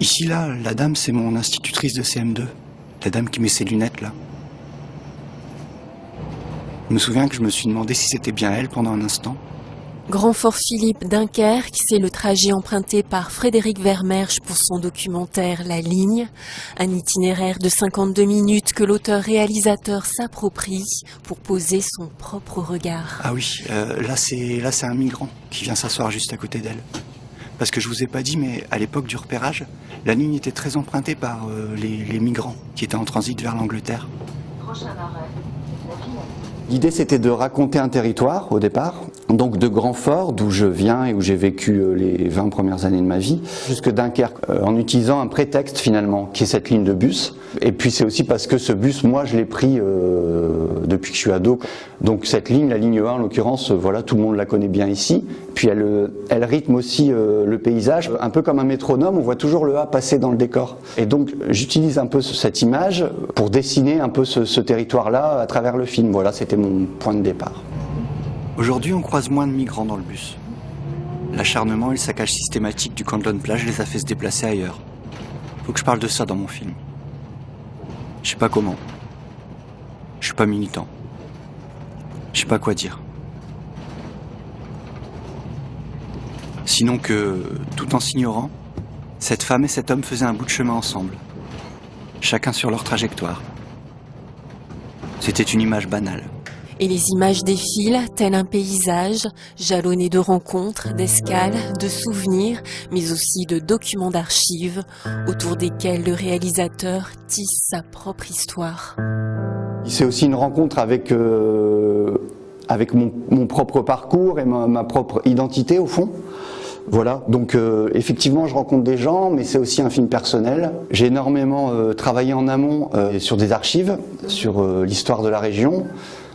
Ici, là, la dame, c'est mon institutrice de CM2. La dame qui met ses lunettes, là. Je me souviens que je me suis demandé si c'était bien elle pendant un instant. Grand Fort Philippe, Dunkerque, c'est le trajet emprunté par Frédéric Vermersch pour son documentaire La Ligne. Un itinéraire de 52 minutes que l'auteur-réalisateur s'approprie pour poser son propre regard. Ah oui, là c'est un migrant qui vient s'asseoir juste à côté d'elle. Parce que je vous ai pas dit, mais à l'époque du repérage, la ligne était très empruntée par les migrants qui étaient en transit vers l'Angleterre. Prochain arrêt, la Villette. L'idée, c'était de raconter un territoire au départ, donc de Grand Fort, d'où je viens et où j'ai vécu les 20 premières années de ma vie, jusque Dunkerque, en utilisant un prétexte finalement, qui est cette ligne de bus. Et puis c'est aussi parce que ce bus, moi, je l'ai pris depuis que je suis ado. Donc cette ligne, la ligne 1 en l'occurrence, voilà, tout le monde la connaît bien ici. Puis elle rythme aussi le paysage, un peu comme un métronome, on voit toujours le A passer dans le décor. Et donc j'utilise un peu cette image pour dessiner un peu ce territoire-là à travers le film. Voilà, c'était mon point de départ. Aujourd'hui, on croise moins de migrants dans le bus. L'acharnement et le saccage systématique du camp de Lonne-Plage les a fait se déplacer ailleurs. Faut que je parle de ça dans mon film. Je sais pas comment. Je suis pas militant. Je sais pas quoi dire. Sinon que, tout en s'ignorant, cette femme et cet homme faisaient un bout de chemin ensemble. Chacun sur leur trajectoire. C'était une image banale. Et les images défilent, tel un paysage, jalonné de rencontres, d'escales, de souvenirs, mais aussi de documents d'archives, autour desquels le réalisateur tisse sa propre histoire. C'est aussi une rencontre avec mon propre parcours et ma propre identité au fond. Voilà, donc effectivement je rencontre des gens, mais c'est aussi un film personnel. J'ai énormément travaillé en amont sur des archives, sur l'histoire de la région,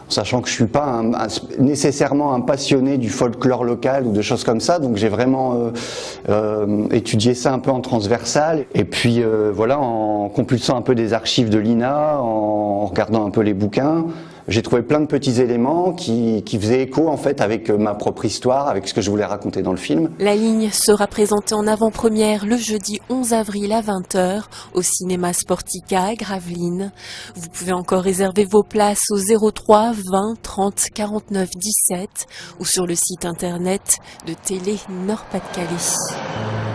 sachant que je suis pas nécessairement un passionné du folklore local ou de choses comme ça, donc j'ai vraiment étudié ça un peu en transversal. Et puis voilà, en compulsant un peu des archives de l'INA, en regardant un peu les bouquins, j'ai trouvé plein de petits éléments qui faisaient écho en fait avec ma propre histoire, avec ce que je voulais raconter dans le film. La ligne sera présentée en avant-première le jeudi 11 avril à 20h au cinéma Sportica à Gravelines. Vous pouvez encore réserver vos places au 03 20 30 49 17 ou sur le site internet de Télé Nord-Pas-de-Calais.